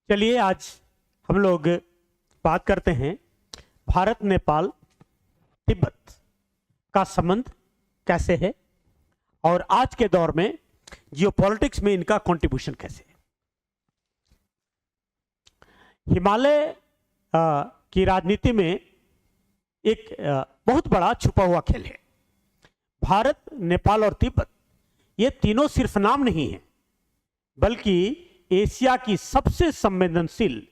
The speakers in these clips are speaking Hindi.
चलिए आज हम लोग बात करते हैं भारत नेपाल तिब्बत का संबंध कैसे है और आज के दौर में जियोपॉलिटिक्स में इनका कंट्रीब्यूशन कैसे है। हिमालय की राजनीति में एक बहुत बड़ा छुपा हुआ खेल है। भारत, नेपाल और तिब्बत ये तीनों सिर्फ नाम नहीं है, बल्कि एशिया की सबसे संवेदनशील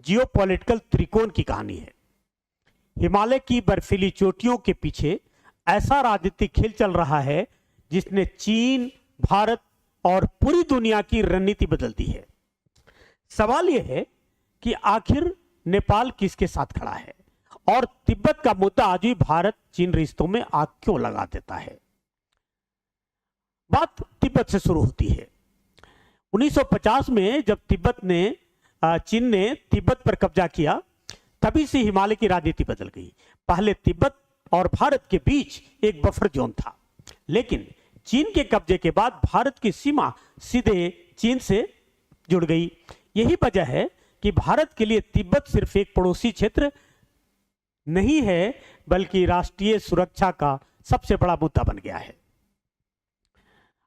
जियोपॉलिटिकल त्रिकोण की कहानी है। हिमालय की बर्फीली चोटियों के पीछे ऐसा राजनीतिक खेल चल रहा है जिसने चीन, भारत और पूरी दुनिया की रणनीति बदल दी है। सवाल यह है कि आखिर नेपाल किसके साथ खड़ा है और तिब्बत का मुद्दा आज भी भारत चीन रिश्तों में आग क्यों लगा देता है। बात तिब्बत से शुरू होती है। 1950 में जब चीन ने तिब्बत पर कब्जा किया, तभी से हिमालय की राजनीति बदल गई। पहले तिब्बत और भारत के बीच एक बफर जोन था, लेकिन चीन के कब्जे के बाद भारत की सीमा सीधे चीन से जुड़ गई। यही वजह है कि भारत के लिए तिब्बत सिर्फ एक पड़ोसी क्षेत्र नहीं है, बल्कि राष्ट्रीय सुरक्षा का सबसे बड़ा मुद्दा बन गया है।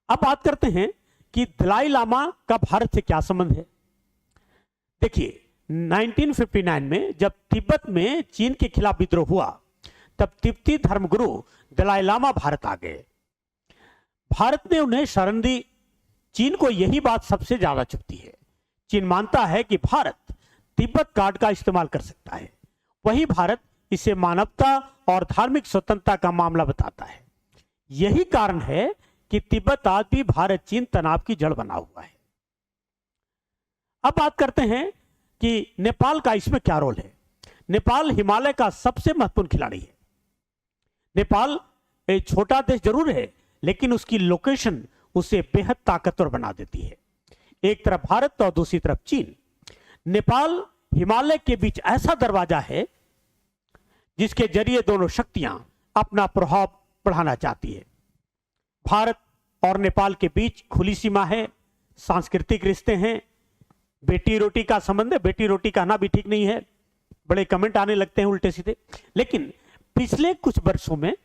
अब बात करते हैं कि दलाई लामा का भारत से क्या संबंध है। देखिए, 1959 में जब तिब्बत में चीन के खिलाफ विद्रोह हुआ, तब तिब्बती धर्मगुरु दलाई लामा भारत आ गए। भारत ने उन्हें शरण दी। चीन को यही बात सबसे ज्यादा चुभती है। चीन मानता है कि भारत तिब्बत कार्ड का इस्तेमाल कर सकता है, वही भारत इसे मानवता और धार्मिक स्वतंत्रता का मामला बताता है। यही कारण है कि तिब्बत आज भी भारत चीन तनाव की जड़ बना हुआ है। अब बात करते हैं कि नेपाल का इसमें क्या रोल है। नेपाल हिमालय का सबसे महत्वपूर्ण खिलाड़ी है। नेपाल एक छोटा देश जरूर है, लेकिन उसकी लोकेशन उसे बेहद ताकतवर बना देती है। एक तरफ भारत और दूसरी तरफ चीन। नेपाल हिमालय के बीच ऐसा दरवाजा है जिसके जरिए दोनों शक्तियां अपना प्रभाव बढ़ाना चाहती है। भारत और नेपाल के बीच खुली सीमा है, सांस्कृतिक रिश्ते हैं, बेटी रोटी का संबंध है। बेटी रोटी कहना भी ठीक नहीं है, बड़े कमेंट आने लगते हैं उल्टे सीधे। लेकिन पिछले कुछ वर्षों में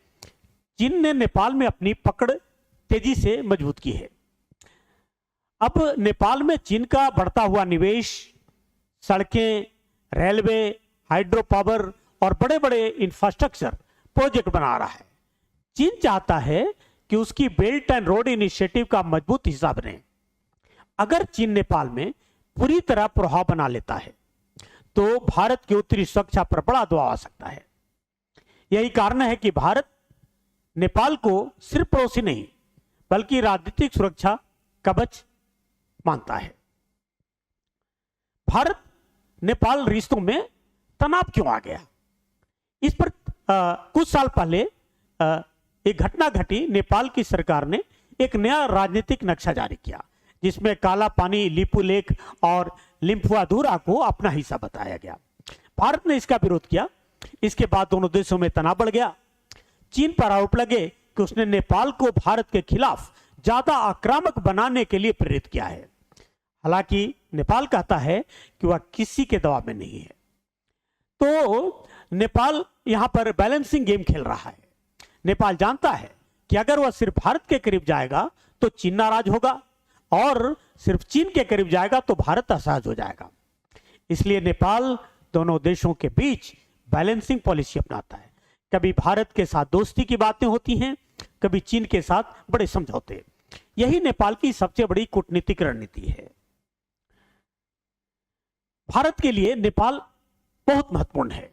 चीन ने नेपाल में अपनी पकड़ तेजी से मजबूत की है। अब नेपाल में चीन का बढ़ता हुआ निवेश, सड़कें, रेलवे, हाइड्रो पावर और बड़े बड़े इंफ्रास्ट्रक्चर प्रोजेक्ट बना रहा है। चीन चाहता है कि उसकी बेल्ट एंड रोड इनिशिएटिव का मजबूत हिस्सा बने। अगर चीन नेपाल में पूरी तरह प्रभाव बना लेता है, तो भारत की उत्तरी सुरक्षा पर बड़ा दबाव आ सकता है। यही कारण है कि भारत नेपाल को सिर्फ पड़ोसी नहीं, बल्कि राजनीतिक सुरक्षा कवच मानता है। भारत नेपाल रिश्तों में तनाव क्यों आ गया, इस पर कुछ साल पहले एक घटना घटी। नेपाल की सरकार ने एक नया राजनीतिक नक्शा जारी किया, जिसमें काला पानी, लिपू लेक और लिम्फुआधुरा को अपना हिस्सा बताया गया। भारत ने इसका विरोध किया। इसके बाद दोनों देशों में तनाव बढ़ गया। चीन पर आरोप लगे कि उसने नेपाल को भारत के खिलाफ ज्यादा आक्रामक बनाने के लिए प्रेरित किया है। हालांकि नेपाल कहता है कि वह किसी के दबाव में नहीं है। तो नेपाल यहां पर बैलेंसिंग गेम खेल रहा है। नेपाल जानता है कि अगर वह सिर्फ भारत के करीब जाएगा तो चीन नाराज होगा, और सिर्फ चीन के करीब जाएगा तो भारत असहज हो जाएगा। इसलिए नेपाल दोनों देशों के बीच बैलेंसिंग पॉलिसी अपनाता है। कभी भारत के साथ दोस्ती की बातें होती हैं, कभी चीन के साथ बड़े समझौते। यही नेपाल की सबसे बड़ी कूटनीतिक रणनीति है। भारत के लिए नेपाल बहुत महत्वपूर्ण है,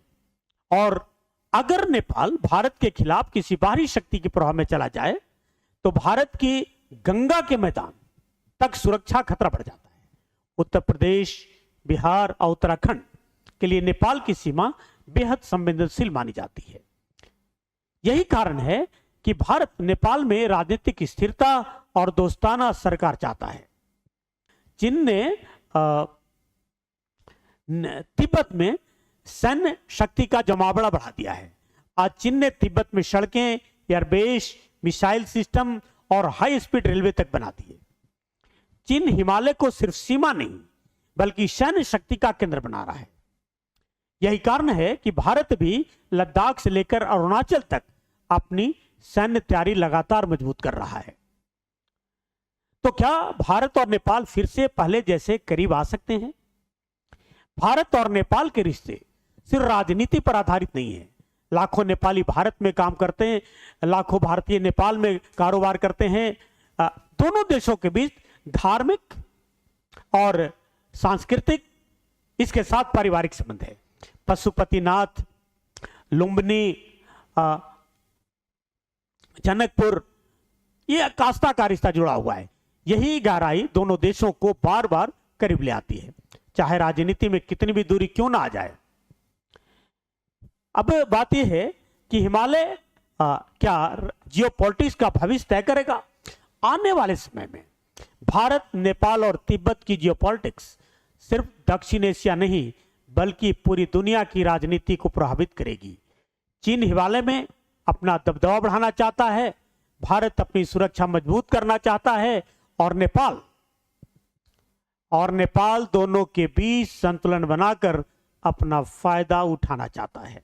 और अगर नेपाल भारत के खिलाफ किसी बाहरी शक्ति के प्रभाव में चला जाए, तो भारत की गंगा के मैदान तक सुरक्षा खतरा बढ़ जाता है। उत्तर प्रदेश, बिहार और उत्तराखंड के लिए नेपाल की सीमा बेहद संवेदनशील मानी जाती है। यही कारण है कि भारत नेपाल में राजनीतिक स्थिरता और दोस्ताना सरकार चाहता है। चीन ने तिब्बत में सैन्य शक्ति का जमावड़ा बढ़ा दिया है। आज चीन ने तिब्बत में सड़कें, एयरबेस, मिसाइल सिस्टम और हाई स्पीड रेलवे तक बना दिए। चीन हिमालय को सिर्फ सीमा नहीं, बल्कि सैन्य शक्ति का केंद्र बना रहा है। यही कारण है कि भारत भी लद्दाख से लेकर अरुणाचल तक अपनी सैन्य तैयारी लगातार मजबूत कर रहा है। तो क्या भारत और नेपाल फिर से पहले जैसे करीब आ सकते हैं? भारत और नेपाल के रिश्ते सिर्फ राजनीति पर आधारित नहीं है। लाखों नेपाली भारत में काम करते हैं, लाखों भारतीय नेपाल में कारोबार करते हैं। दोनों देशों के बीच धार्मिक और सांस्कृतिक, इसके साथ पारिवारिक संबंध है। पशुपतिनाथ, लुम्बिनी, जनकपुर, ये कास्ता का रिश्ता जुड़ा हुआ है। यही गहराई दोनों देशों को बार बार करीब ले आती है, चाहे राजनीति में कितनी भी दूरी क्यों ना आ जाए। अब बात यह है कि हिमालय क्या जियोपॉलिटिक्स का भविष्य तय करेगा? आने वाले समय में भारत, नेपाल और तिब्बत की जियोपॉलिटिक्स सिर्फ दक्षिण एशिया नहीं बल्कि पूरी दुनिया की राजनीति को प्रभावित करेगी। चीन हिमालय में अपना दबदबा बढ़ाना चाहता है, भारत अपनी सुरक्षा मजबूत करना चाहता है, और नेपाल दोनों के बीच संतुलन बनाकर अपना फायदा उठाना चाहता है।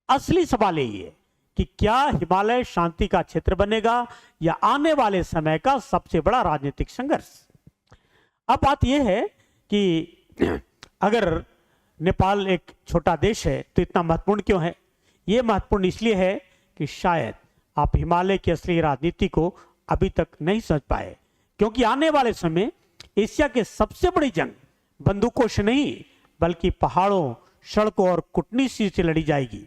असली सवाल यही है कि क्या हिमालय शांति का क्षेत्र बनेगा या आने वाले समय का सबसे बड़ा राजनीतिक संघर्ष? अब बात यह है कि अगर नेपाल एक छोटा देश है तो इतना महत्वपूर्ण क्यों है? यह महत्वपूर्ण इसलिए है कि शायद आप हिमालय की असली राजनीति को अभी तक नहीं समझ पाए, क्योंकि आने वाले समय एशिया के सबसे बड़ी जंग बंदूकों से नहीं बल्कि पहाड़ों, सड़कों और कूटनीति से लड़ी जाएगी।